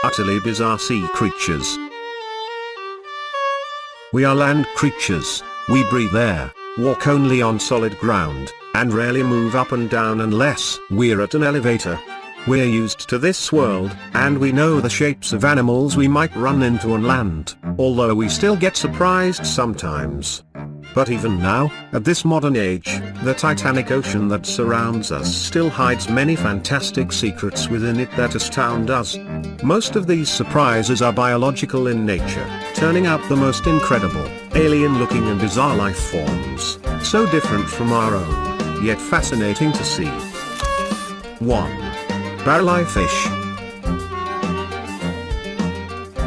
utterly bizarre sea creatures. We are land creatures, we breathe air, walk only on solid ground, and rarely move up and down unless we're at an elevator. We're used to this world, and we know the shapes of animals we might run into on land, although we still get surprised sometimes. But even now, at this modern age, the titanic ocean that surrounds us still hides many fantastic secrets within it that astound us. Most of these surprises are biological in nature, turning out the most incredible, alien-looking and bizarre life forms, so different from our own, yet fascinating to see. 1. Barreleye fish.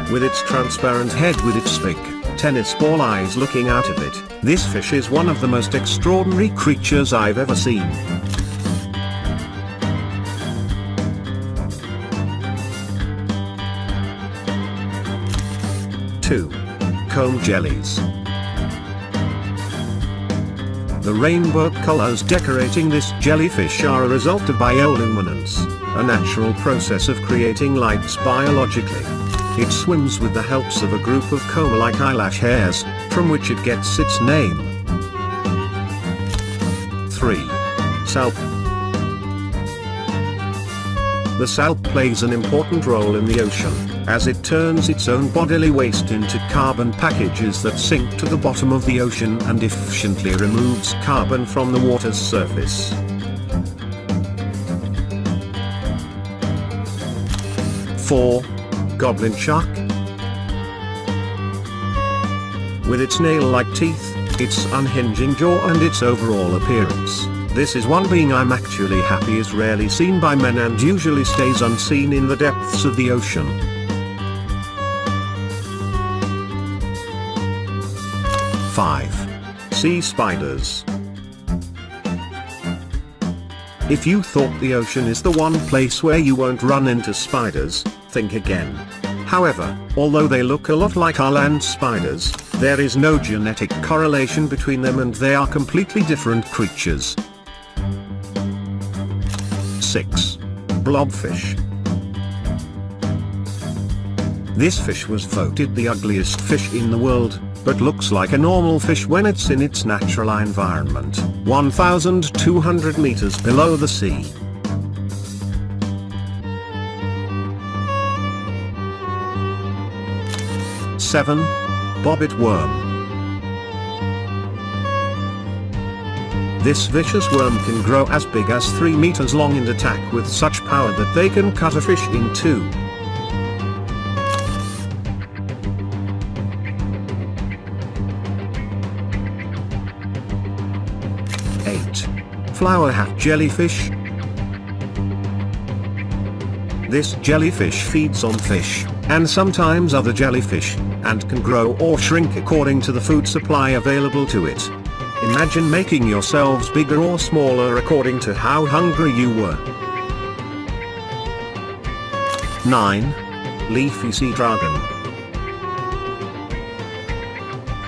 With its transparent head with its big, tennis ball eyes looking out of it, this fish is one of the most extraordinary creatures I've ever seen. Two. Comb jellies. The rainbow colors decorating this jellyfish are a result of bioluminescence, a natural process of creating lights biologically. It swims with the helps of a group of comb-like eyelash hairs, from which it gets its name. 3. Salp. The salp plays an important role in the ocean, as it turns its own bodily waste into carbon packages that sink to the bottom of the ocean and efficiently removes carbon from the water's surface. 4. Goblin Shark. With its nail-like teeth, its unhinging jaw and its overall appearance, this is one being I'm actually happy is rarely seen by men and usually stays unseen in the depths of the ocean. 5. Sea spiders. If you thought the ocean is the one place where you won't run into spiders, think again. However, although they look a lot like our land spiders, there is no genetic correlation between them and they are completely different creatures. 6. Blobfish. This fish was voted the ugliest fish in the world, but looks like a normal fish when it's in its natural environment, 1,200 meters below the sea. 7. Bobbitt worm. This vicious worm can grow as big as 3 meters long and attack with such power that they can cut a fish in two. 8. Flower hat jellyfish. This jellyfish feeds on fish, and sometimes other jellyfish, and can grow or shrink according to the food supply available to it. Imagine making yourselves bigger or smaller according to how hungry you were. 9. Leafy Sea Dragon.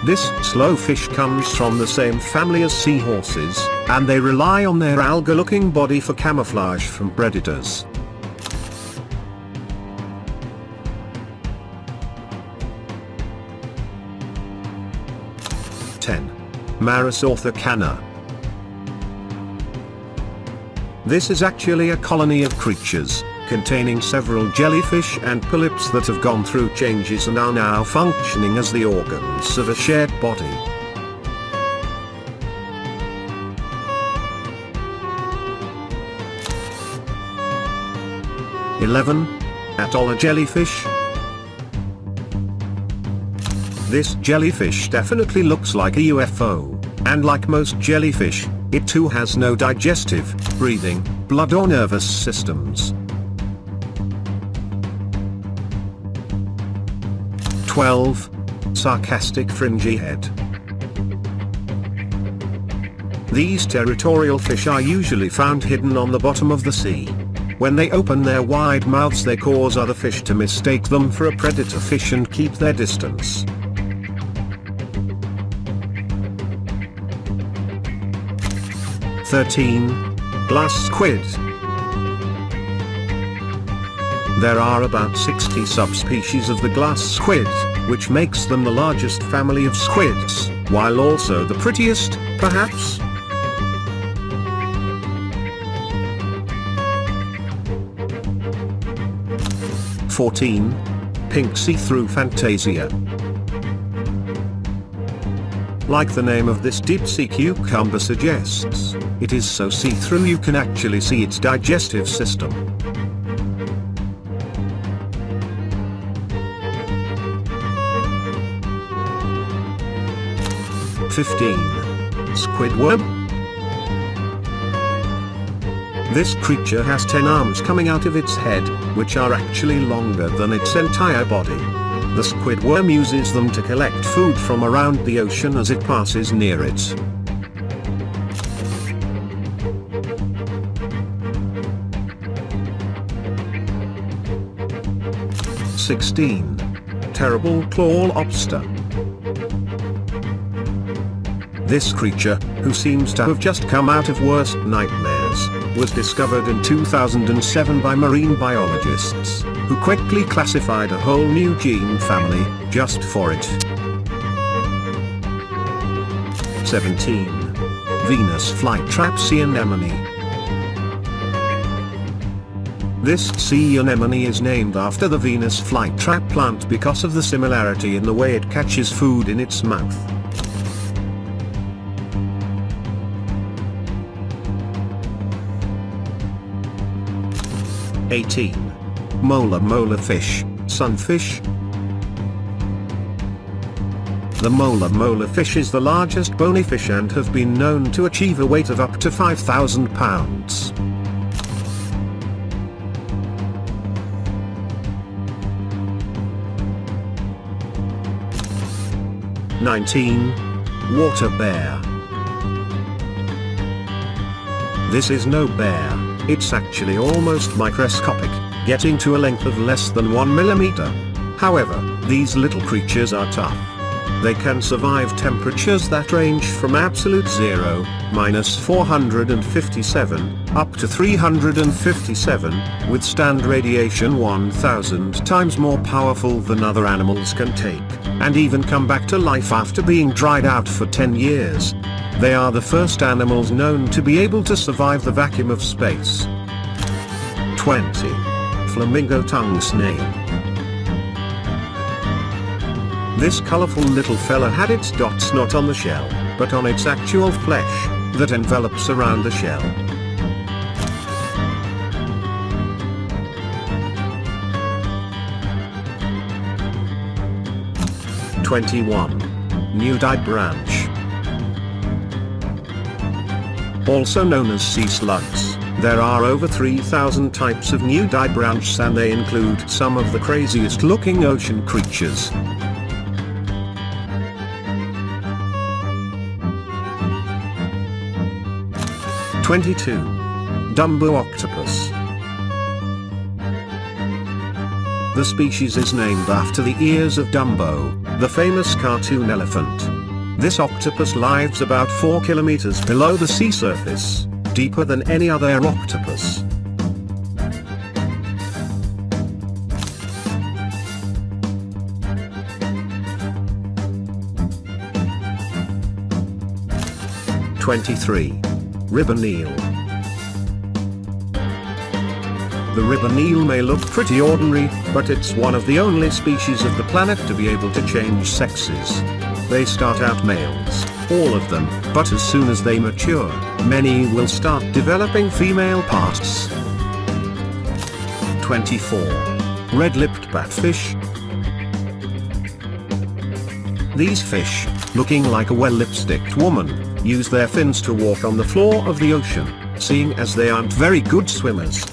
This slow fish comes from the same family as seahorses, and they rely on their alga-looking body for camouflage from predators. 10. Marissa or the Canna. This is actually a colony of creatures, containing several jellyfish and polyps that have gone through changes and are now functioning as the organs of a shared body. 11. Atoller Jellyfish. This jellyfish definitely looks like a UFO, and like most jellyfish, it too has no digestive, breathing, blood or nervous systems. 12. Sarcastic Fringy head. These territorial fish are usually found hidden on the bottom of the sea. When they open their wide mouths they cause other fish to mistake them for a predator fish and keep their distance. 13. Glass squid. There are about 60 subspecies of the glass squid, which makes them the largest family of squids, while also the prettiest, perhaps. (14) Pinksy through Fantasia. Like the name of this deep-sea cucumber suggests, it is so see-through you can actually see its digestive system. (15) Squidward. This creature has 10 arms coming out of its head, which are actually longer than its entire body. The squidworm uses them to collect food from around the ocean as it passes near it. (16) Terrible Claw Lobster. This creature, who seems to have just come out of worst nightmares, was discovered in 2007 by marine biologists, who quickly classified a whole new gene family, just for it. 17. Venus Flight Trapsy Anemone. This sea anemone is named after the Venus flytrap plant because of the similarity in the way it catches food in its mouth. 18. Molar fish, sunfish. The molar fish is the largest bony fish and have been known to achieve a weight of up to 5,000 pounds. (19) Water bear. This is no bear, it's actually almost microscopic, getting to a length of less than 1 millimeter. However, these little creatures are tough. They can survive temperatures that range from absolute zero, -457, up to 357, withstand radiation 1,000 times more powerful than other animals can take, and even come back to life after being dried out for 10 years. They are the first animals known to be able to survive the vacuum of space. 20. Flamingo tongue snail. This colorful little fella had its dots not on the shell, but on its actual flesh, that envelops around the shell. (21) Nudie branch. Also known as sea slugs, there are over 3,000 types of nudie branchs and they include some of the craziest looking ocean creatures. (22) Dumbo Octopus. The species is named after the ears of Dumbo, the famous cartoon elephant. This octopus lives about 4 kilometers below the sea surface, deeper than any other octopus. (23) Ribbon eel. The ribbon eel may look pretty ordinary, but it's one of the only species of the planet to be able to change sexes. They start out males, all of them, but as soon as they mature, many will start developing female parts. 24. Redlipped Batfish. These fish, looking like a well-lipsticked woman, use their fins to walk on the floor of the ocean, seeing as they aren't very good swimmers.